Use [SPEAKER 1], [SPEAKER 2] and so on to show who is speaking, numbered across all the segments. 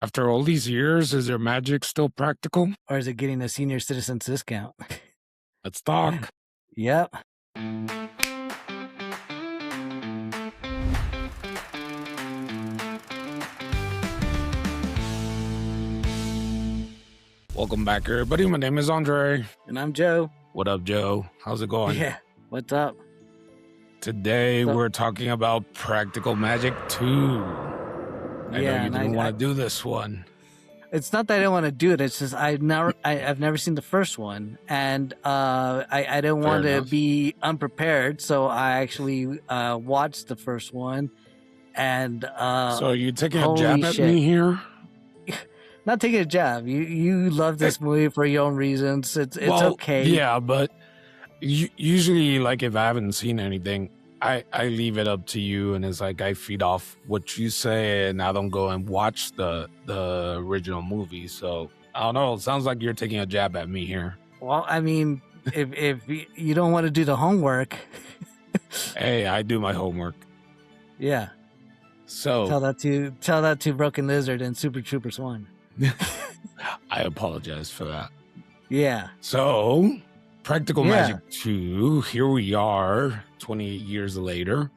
[SPEAKER 1] After all these years, is their magic still practical?
[SPEAKER 2] Or is it getting a senior citizen's discount?
[SPEAKER 1] Let's talk.
[SPEAKER 2] Yep.
[SPEAKER 1] Welcome back, everybody. My name is Andre.
[SPEAKER 2] And I'm Joe.
[SPEAKER 1] What up, Joe? How's it going?
[SPEAKER 2] Yeah. What's up?
[SPEAKER 1] Today, we're talking about Practical Magic 2. I know you didn't want to do this one.
[SPEAKER 2] It's not that I don't want to do it. It's just I've never seen the first one, and I didn't want to be unprepared, so I actually watched the first one. And
[SPEAKER 1] so are you taking a jab at me here?
[SPEAKER 2] Not taking a jab. You love this movie for your own reasons. It's okay.
[SPEAKER 1] Yeah, but usually, like, if I haven't seen anything, I leave it up to you, and it's like I feed off what you say, and I don't go and watch the original movie. So I don't know. It sounds like you're taking a jab at me here.
[SPEAKER 2] Well, I mean, if you don't want to do the homework,
[SPEAKER 1] hey, I do my homework.
[SPEAKER 2] Yeah.
[SPEAKER 1] So
[SPEAKER 2] tell that to Broken Lizard and Super Troopers 1.
[SPEAKER 1] I apologize for that.
[SPEAKER 2] Yeah.
[SPEAKER 1] So Practical Magic 2, here we are 28 years later.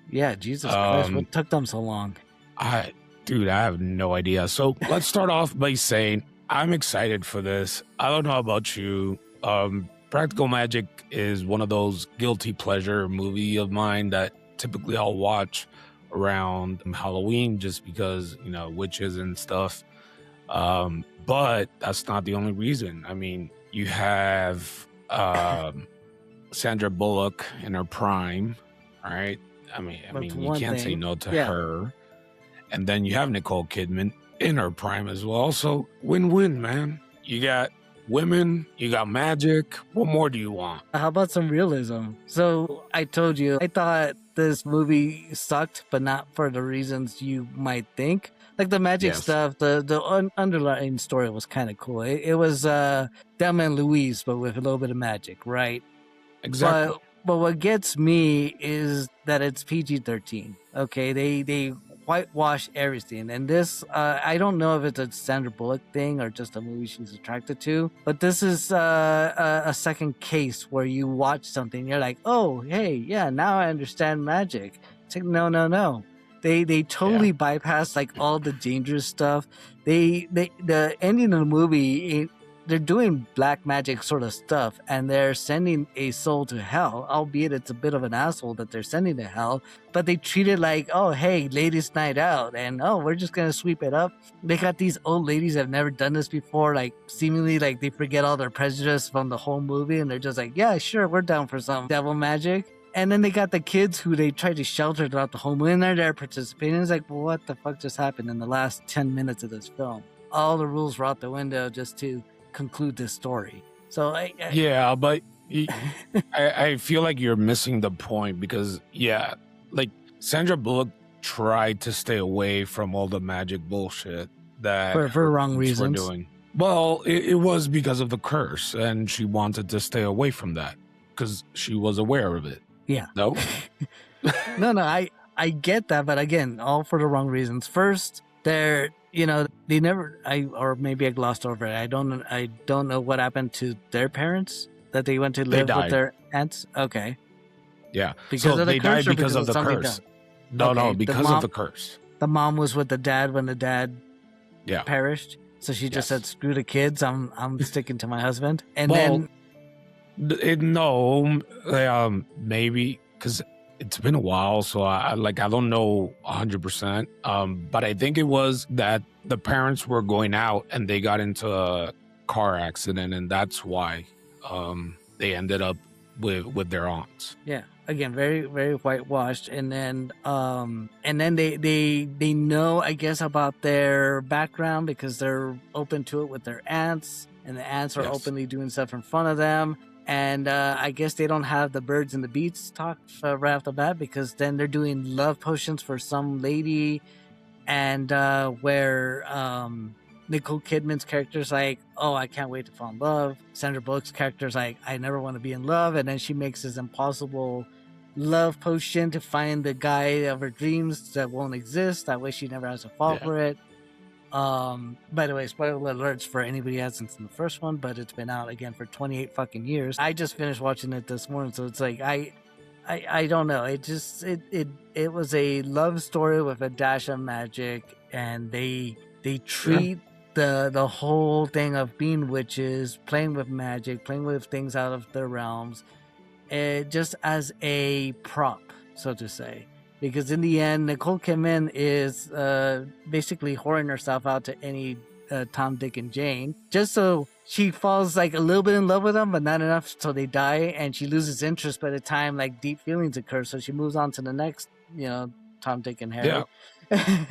[SPEAKER 2] Yeah, Jesus Christ, what took them so long?
[SPEAKER 1] Dude, I have no idea. So let's start off by saying I'm excited for this. I don't know about you. Practical Magic is one of those guilty pleasure movie of mine that typically I'll watch around Halloween just because, you know, witches and stuff. But that's not the only reason. I mean, you have Sandra Bullock in her prime, right? I mean, you can't say no to her. And then you have Nicole Kidman in her prime as well. So win-win, man. You got women, you got magic. What more do you want?
[SPEAKER 2] How about some realism? So I told you, I thought this movie sucked, but not for the reasons you might think. Like the magic stuff, the underlying story was kind of cool. It was Thelma and Louise, but with a little bit of magic, right?
[SPEAKER 1] Exactly.
[SPEAKER 2] But what gets me is that it's PG-13. Okay, they whitewash everything, and this I don't know if it's a Sandra Bullock thing or just a movie she's attracted to. But this is a second case where you watch something, you're like, oh, hey, yeah, now I understand magic. It's like, no. They totally bypass like all the dangerous stuff. The ending of the movie, they're doing black magic sort of stuff, and they're sending a soul to hell, albeit it's a bit of an asshole that they're sending to hell, but they treat it like, oh, hey, ladies' night out, and oh, we're just gonna sweep it up. They got these old ladies that have never done this before, like seemingly like they forget all their prejudice from the whole movie, and they're just like, yeah, sure, we're down for some devil magic. And then they got the kids who they tried to shelter throughout the whole movie, and they're there participating. It's like, well, what the fuck just happened in the last 10 minutes of this film? All the rules were out the window just to conclude this story. So
[SPEAKER 1] but I feel like you're missing the point because, like Sandra Bullock tried to stay away from all the magic bullshit that
[SPEAKER 2] for wrong reasons.
[SPEAKER 1] We're doing. Well, it was because of the curse, and she wanted to stay away from that because she was aware of it.
[SPEAKER 2] Yeah.
[SPEAKER 1] No?
[SPEAKER 2] No, I get that, but again, all for the wrong reasons. First, they never, or maybe I glossed over it. I don't know what happened to their parents, that they went to live with their aunts. Okay.
[SPEAKER 1] Yeah.
[SPEAKER 2] Because of the
[SPEAKER 1] they
[SPEAKER 2] curse,
[SPEAKER 1] died because of the curse. No, because of the curse.
[SPEAKER 2] The mom was with the dad when the dad perished. So she just said, screw the kids, I'm sticking to my husband. And
[SPEAKER 1] maybe because it's been a while, so I don't know 100%. But I think it was that the parents were going out and they got into a car accident, and that's why they ended up with their aunts.
[SPEAKER 2] Yeah, again, very very whitewashed, and then they know, I guess, about their background because they're open to it with their aunts, and the aunts are openly doing stuff in front of them. And I guess they don't have the birds and the beats talk right off the bat, because then they're doing love potions for some lady, and where Nicole Kidman's character's like, oh, I can't wait to fall in love. Sandra Bullock's character's like, I never want to be in love. And then she makes this impossible love potion to find the guy of her dreams that won't exist. That way she never has to fall for it. By the way, spoiler alerts for anybody who hasn't seen the first one, but it's been out again for 28 fucking years. I just finished watching it this morning, so it's like I don't know. It was a love story with a dash of magic, and they treat the whole thing of being witches, playing with magic, playing with things out of their realms, just as a prop, so to say. Because in the end, Nicole Kidman is basically whoring herself out to any Tom, Dick, and Jane, just so she falls like a little bit in love with them, but not enough so they die, and she loses interest by the time like deep feelings occur. So she moves on to the next, Tom, Dick, and Harry. Yeah.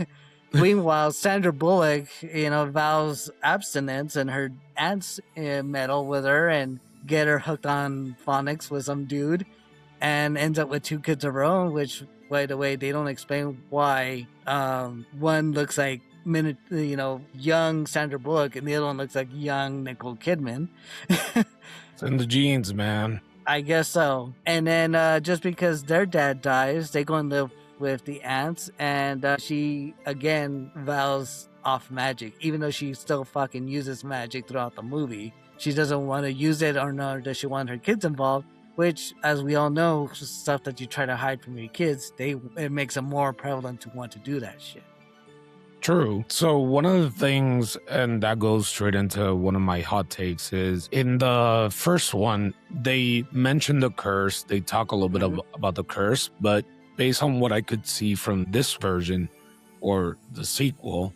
[SPEAKER 2] Meanwhile, Sandra Bullock, vows abstinence, and her aunts meddle with her and get her hooked on phonics with some dude, and ends up with 2 kids of her own, which, by the way, they don't explain why. One looks like young Sandra Bullock, and the other one looks like young Nicole Kidman.
[SPEAKER 1] It's in the genes, man.
[SPEAKER 2] I guess so. And then just because their dad dies, they go and live with the aunts, and she again vows off magic, even though she still fucking uses magic throughout the movie. She doesn't want to use it, or nor does she want her kids involved, which, as we all know, stuff that you try to hide from your kids, it makes them more prevalent to want to do that shit.
[SPEAKER 1] True. So one of the things, and that goes straight into one of my hot takes, is in the first one, they mention the curse. They talk a little bit about the curse, but based on what I could see from this version or the sequel,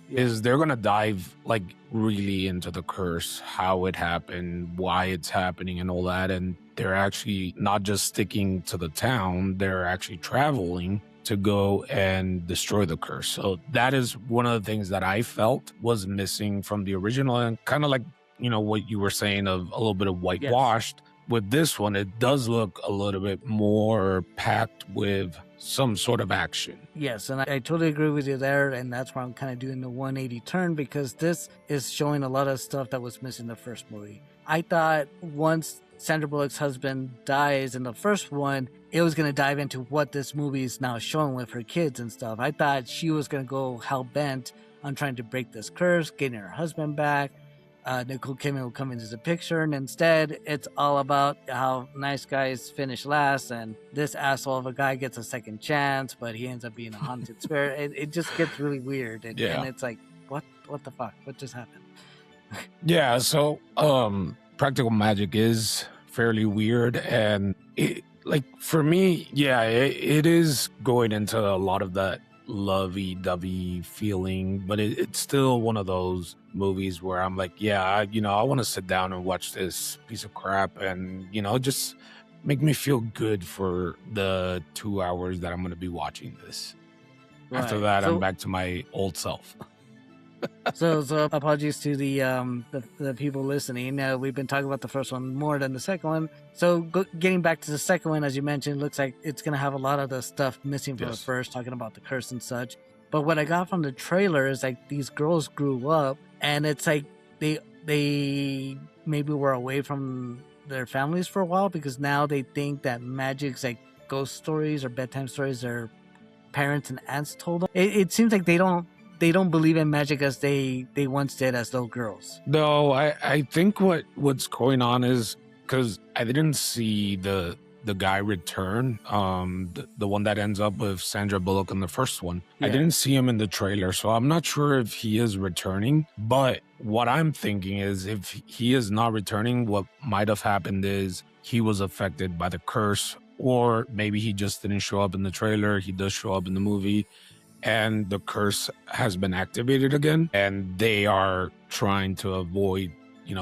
[SPEAKER 1] is they're going to dive like really into the curse, how it happened, why it's happening, and all that. And they're actually not just sticking to the town, they're actually traveling to go and destroy the curse. So that is one of the things that I felt was missing from the original, and kind of like, what you were saying of a little bit of whitewashed. Yes. With this one, it does look a little bit more packed with some sort of action.
[SPEAKER 2] Yes, and I totally agree with you there, and that's why I'm kind of doing the 180 turn, because this is showing a lot of stuff that was missing in the first movie. I thought once Sandra Bullock's husband dies in the first one, it was going to dive into what this movie is now showing with her kids and stuff. I thought she was going to go hell-bent on trying to break this curse, getting her husband back. Nicole Kidman will come into the picture, and instead it's all about how nice guys finish last, and this asshole of a guy gets a second chance, but he ends up being a haunted spirit. It just gets really weird, and it's like, what the fuck? What just happened?
[SPEAKER 1] Yeah, so practical magic is fairly weird, and for me, it is going into a lot of that lovey-dovey feeling, but it's still one of those movies where I'm like, I want to sit down and watch this piece of crap, and just make me feel good for the 2 hours that I'm going to be watching this. Right. After that, I'm back to my old self.
[SPEAKER 2] So apologies to the people listening. We've been talking about the first one more than the second one. So getting back to the second one, as you mentioned, looks like it's going to have a lot of the stuff missing from the first, talking about the curse and such. But what I got from the trailer is like these girls grew up, and it's like they maybe were away from their families for a while, because now they think that magic's like ghost stories or bedtime stories their parents and aunts told them. It seems like they don't believe in magic as they once did as little girls.
[SPEAKER 1] No, I think what's going on is, because I didn't see the guy return, the one that ends up with Sandra Bullock in the first one. I didn't see him in the trailer, so I'm not sure if he is returning. But what I'm thinking is, if he is not returning, what might have happened is he was affected by the curse, or maybe he just didn't show up in the trailer. He does show up in the movie, and the curse has been activated again, and they are trying to avoid,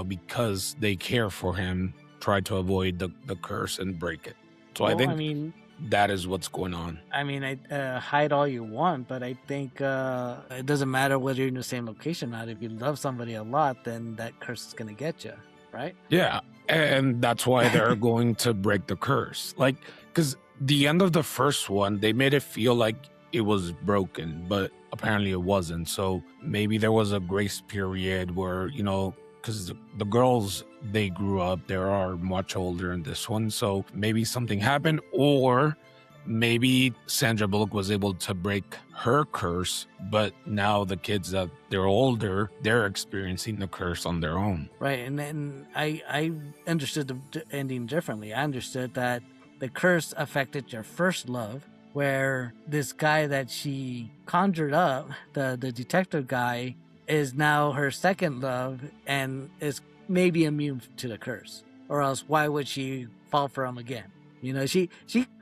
[SPEAKER 1] because they care for him, try to avoid the curse and break it. So I think that is what's going on.
[SPEAKER 2] Hide all you want, but I think it doesn't matter whether you're in the same location or not. If you love somebody a lot, then that curse is going to get you, right?
[SPEAKER 1] Yeah, and that's why they're going to break the curse. Because the end of the first one, they made it feel like it was broken, but apparently it wasn't. So maybe there was a grace period where, because the girls, they grew up, they are much older in this one. So maybe something happened, or maybe Sandra Bullock was able to break her curse, but now the kids that they're older, they're experiencing the curse on their own.
[SPEAKER 2] Right, and then I understood the ending differently. I understood that the curse affected your first love, where this guy that she conjured up, the detective guy, is now her second love and is maybe immune to the curse. Or else, why would she fall for him again? You know, she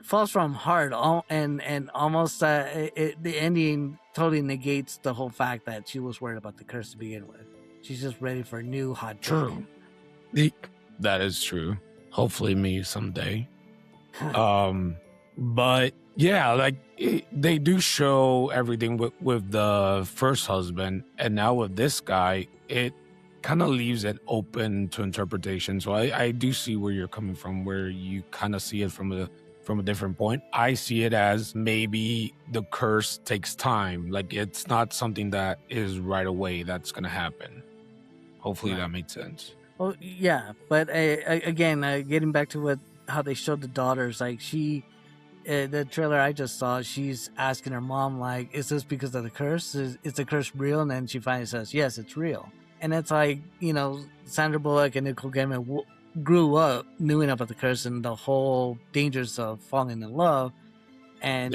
[SPEAKER 2] falls for him hard, and almost the ending totally negates the whole fact that she was worried about the curse to begin with. She's just ready for a new hot
[SPEAKER 1] True. That is true. Hopefully me someday. But yeah, like they do show everything with the first husband, and now with this guy, it kind of leaves it open to interpretation. So I do see where you're coming from, where you kind of see it from a different point. I see it as maybe the curse takes time. Like it's not something that is right away that's gonna happen. Hopefully that made sense.
[SPEAKER 2] Well, yeah, but again, getting back to how they showed the daughters, like the trailer I just saw, she's asking her mom, like, is this because of the curse? Is the curse real? And then she finally says, yes, it's real. And it's like, you know, Sandra Bullock and Nicole Kidman grew up knowing about the curse and the whole dangers of falling in love. And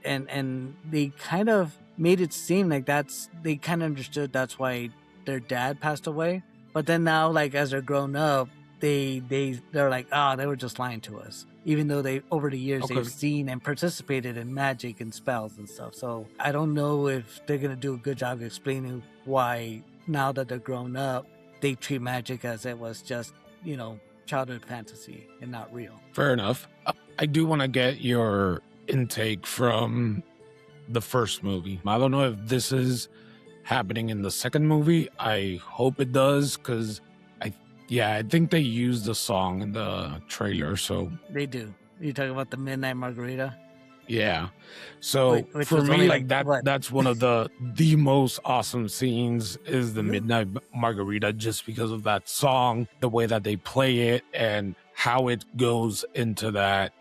[SPEAKER 2] and they kind of made it seem like they kind of understood that's why their dad passed away. But then now, like, as they're grown up, they're like, they were just lying to us. Even though over the years they've seen and participated in magic and spells and stuff. So I don't know if they're gonna do a good job of explaining why now that they're grown up, they treat magic as it was just, you know, childhood fantasy and not real.
[SPEAKER 1] Fair enough. I do want to get your intake from the first movie. I don't know if this is happening in the second movie. I hope it does, because I think they used the song in the trailer. So
[SPEAKER 2] they do. You talking about the Midnight Margarita?
[SPEAKER 1] Yeah. So for me, like that,
[SPEAKER 2] what?
[SPEAKER 1] that's one of the most awesome scenes is the Midnight Margarita, just because of that song, the way that they play it, and how it goes into that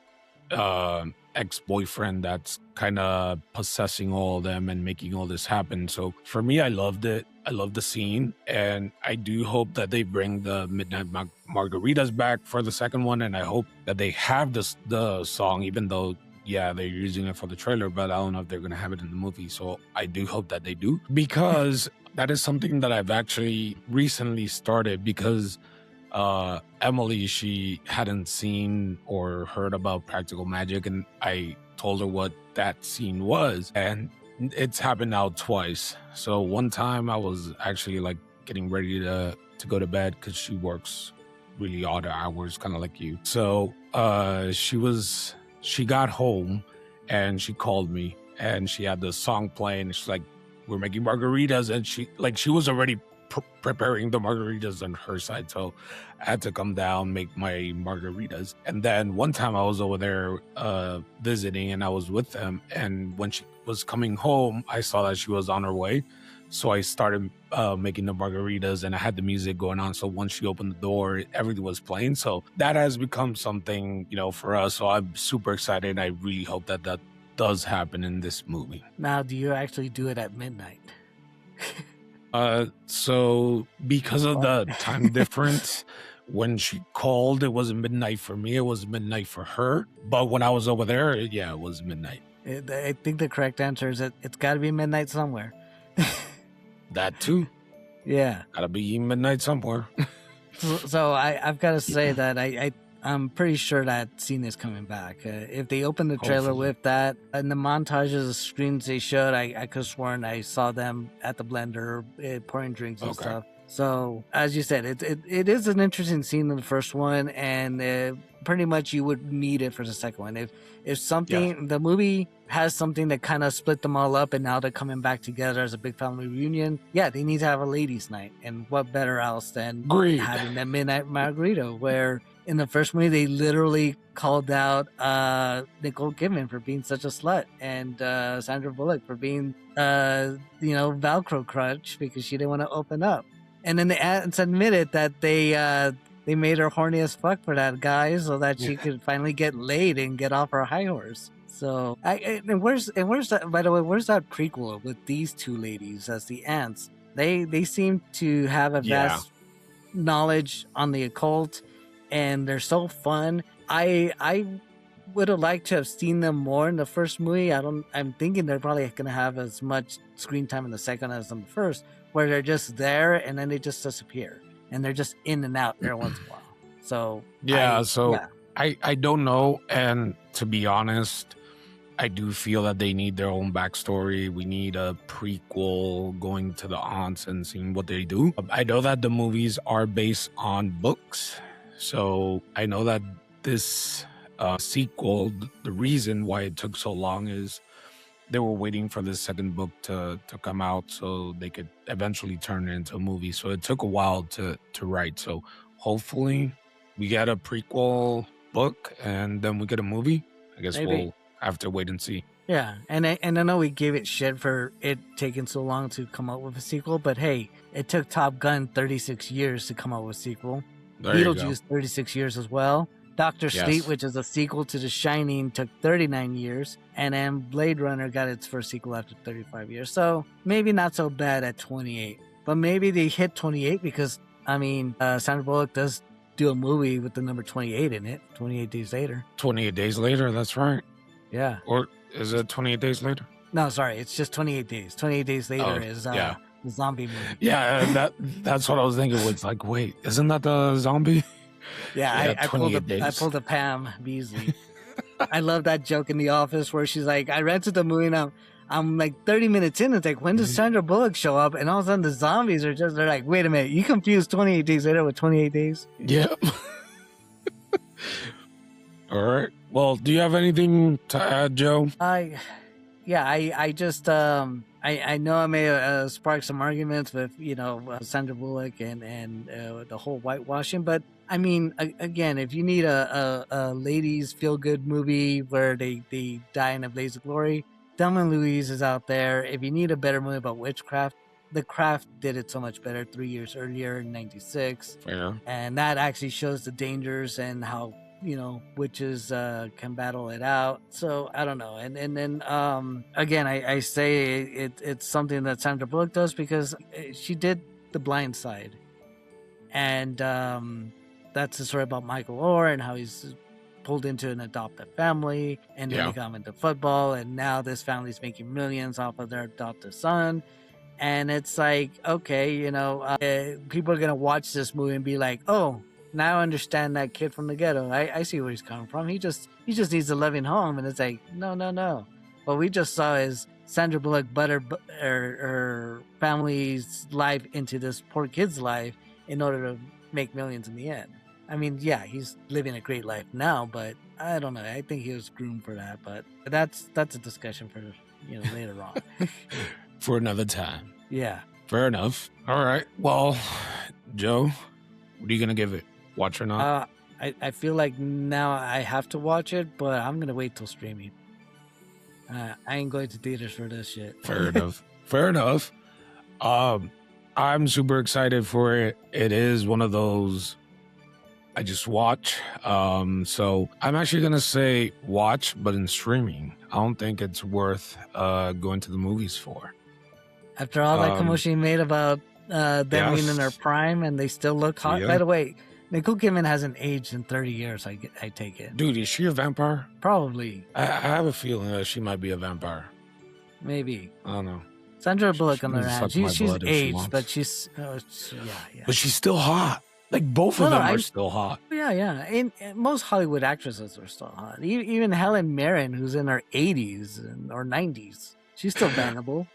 [SPEAKER 1] ex-boyfriend that's kind of possessing all of them and making all this happen. So for me, I loved it. I love the scene, and I do hope that they bring the Midnight Margaritas back for the second one, and I hope that they have the song, even though they're using it for the trailer, but I don't know if they're going to have it in the movie. So I do hope that they do, because that is something that I've actually recently started, because Emily, she hadn't seen or heard about practical magic, and I told her what that scene was, and it's happened now twice. So one time I was actually like getting ready to go to bed, because she works really odd hours, kind of like you. So she got home and she called me, and she had the song playing. She's like, we're making margaritas, and she was already preparing the margaritas on her side, so I had to come down, make my margaritas. And then one time I was over there visiting, and I was with them, and when she was coming home, I saw that she was on her way, so I started making the margaritas, and I had the music going on. So once she opened the door, everything was playing. So that has become something, you know, for us. So I'm super excited. I really hope that does happen in this movie.
[SPEAKER 2] Now, do you actually do it at midnight?
[SPEAKER 1] So because of the time difference, when she called, it wasn't midnight for me, it was midnight for her. But when I was over there, it was midnight.
[SPEAKER 2] I think the correct answer is that it's got to be midnight somewhere.
[SPEAKER 1] That too.
[SPEAKER 2] Yeah.
[SPEAKER 1] Gotta be midnight somewhere.
[SPEAKER 2] So I've got to say that I'm pretty sure that scene is coming back. If they open the trailer with that, and the montages of screens they showed, I could have sworn I saw them at the blender pouring drinks and stuff. So as you said, it is an interesting scene in the first one, and pretty much you would need it for the second one. If something, the movie has something that kind of split them all up, and now they're coming back together as a big family reunion. Yeah, they need to have a ladies' night, and what better else than having that Midnight Margarita, where in the first movie they literally called out Nicole Kidman for being such a slut, and Sandra Bullock for being Velcro crutch because she didn't want to open up. And then they admitted that they they made her horny as fuck for that guy so that she could finally get laid and get off her high horse. So, and where's that? By the way, where's that prequel with these two ladies as the aunts? They seem to have a vast knowledge on the occult, and they're so fun. I would have liked to have seen them more in the first movie. I'm thinking they're probably gonna have as much screen time in the second as in the first, where they're just there and then they just disappear and they're just in and out every once in a while. So
[SPEAKER 1] I don't know, and to be honest, I do feel that they need their own backstory. We need a prequel going to the aunts and seeing what they do. I know that the movies are based on books, so I know that this sequel, the reason why it took so long is they were waiting for the second book to come out so they could eventually turn it into a movie. So it took a while to write. So hopefully we get a prequel book and then we get a movie. I guess we'll have to wait and see.
[SPEAKER 2] Yeah, and I know we gave it shit for it taking so long to come up with a sequel, but hey, it took Top Gun 36 years to come up with a sequel. Beetlejuice 36 years as well. Dr. Sleep, which is a sequel to The Shining, took 39 years. And then Blade Runner got its first sequel after 35 years. So maybe not so bad at 28. But maybe they hit 28 because, Sandra Bullock does do a movie with the number 28 in it, 28 Days Later.
[SPEAKER 1] 28 Days Later, that's right.
[SPEAKER 2] Yeah.
[SPEAKER 1] Or is it 28 Days Later?
[SPEAKER 2] No, sorry. It's just 28 Days. 28 Days Later is the zombie movie.
[SPEAKER 1] Yeah, that's what I was thinking. Was like, wait, isn't that the zombie?
[SPEAKER 2] Yeah, I pulled a Pam Beasley. I love that joke in The Office where she's like, I rented the movie and I'm like 30 minutes in. It's like, when does Sandra Bullock show up? And all of a sudden the zombies they're like, wait a minute, you confused 28 Days Later with 28 Days?
[SPEAKER 1] Yeah. All right. Well, do you have anything to add, Joe?
[SPEAKER 2] I just I know I may spark some arguments with Sandra Bullock and the whole whitewashing, but again, if you need a ladies feel good movie where they die in a blaze of glory, Thelma and Louise is out there. If you need a better movie about witchcraft, The Craft did it so much better 3 years earlier in '96, and that actually shows the dangers and how witches can battle it out. So I don't know, and then again I say it's something that Sandra Bullock does because she did The Blind Side, and that's the story about Michael Orr and how he's pulled into an adoptive family, and then he got into football, and now this family's making millions off of their adoptive son. And it's like, okay, people are gonna watch this movie and be like, oh, now I understand that kid from the ghetto. I see where he's coming from. He just needs a loving home. And it's like, no. What we just saw is Sandra Bullock butter her family's life into this poor kid's life in order to make millions in the end. He's living a great life now, but I don't know. I think he was groomed for that. But that's a discussion for later on.
[SPEAKER 1] For another time.
[SPEAKER 2] Yeah.
[SPEAKER 1] Fair enough. All right. Well, Joe, what are you gonna give it? Watch or not?
[SPEAKER 2] I feel like now I have to watch it, but I'm gonna wait till streaming. I ain't going to theaters for this shit.
[SPEAKER 1] Fair enough. Fair enough. I'm super excited for it. It is one of those I just watch. So I'm actually gonna say watch, but in streaming. I don't think it's worth going to the movies for.
[SPEAKER 2] After all that commotion you made about them being in their prime and they still look hot. By the way, Nicole Kidman hasn't aged in 30 years, I take it.
[SPEAKER 1] Dude, is she a vampire?
[SPEAKER 2] Probably.
[SPEAKER 1] I have a feeling that she might be a vampire.
[SPEAKER 2] Maybe.
[SPEAKER 1] I don't know.
[SPEAKER 2] Sandra Bullock on the other hand, she's aged, but she's...
[SPEAKER 1] But she's still hot. Like, both of them are still hot.
[SPEAKER 2] Yeah. And most Hollywood actresses are still hot. Even Helen Mirren, who's in her 80s or 90s, she's still bangable.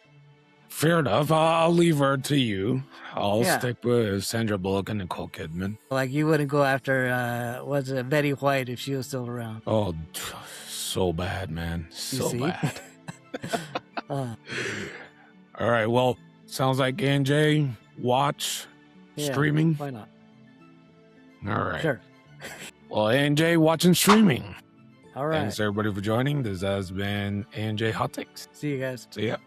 [SPEAKER 1] Fair enough. I'll leave her to you. I'll stick with Sandra Bullock and Nicole Kidman.
[SPEAKER 2] Like, you wouldn't go after, Betty White if she was still around.
[SPEAKER 1] Oh, so bad, man. So bad. All right. Well, sounds like AJ, watch, streaming.
[SPEAKER 2] Why not?
[SPEAKER 1] All right.
[SPEAKER 2] Sure.
[SPEAKER 1] Well, AJ, watching streaming.
[SPEAKER 2] All right.
[SPEAKER 1] Thanks, everybody, for joining. This has been AJ Hot Takes.
[SPEAKER 2] See you guys.
[SPEAKER 1] See ya.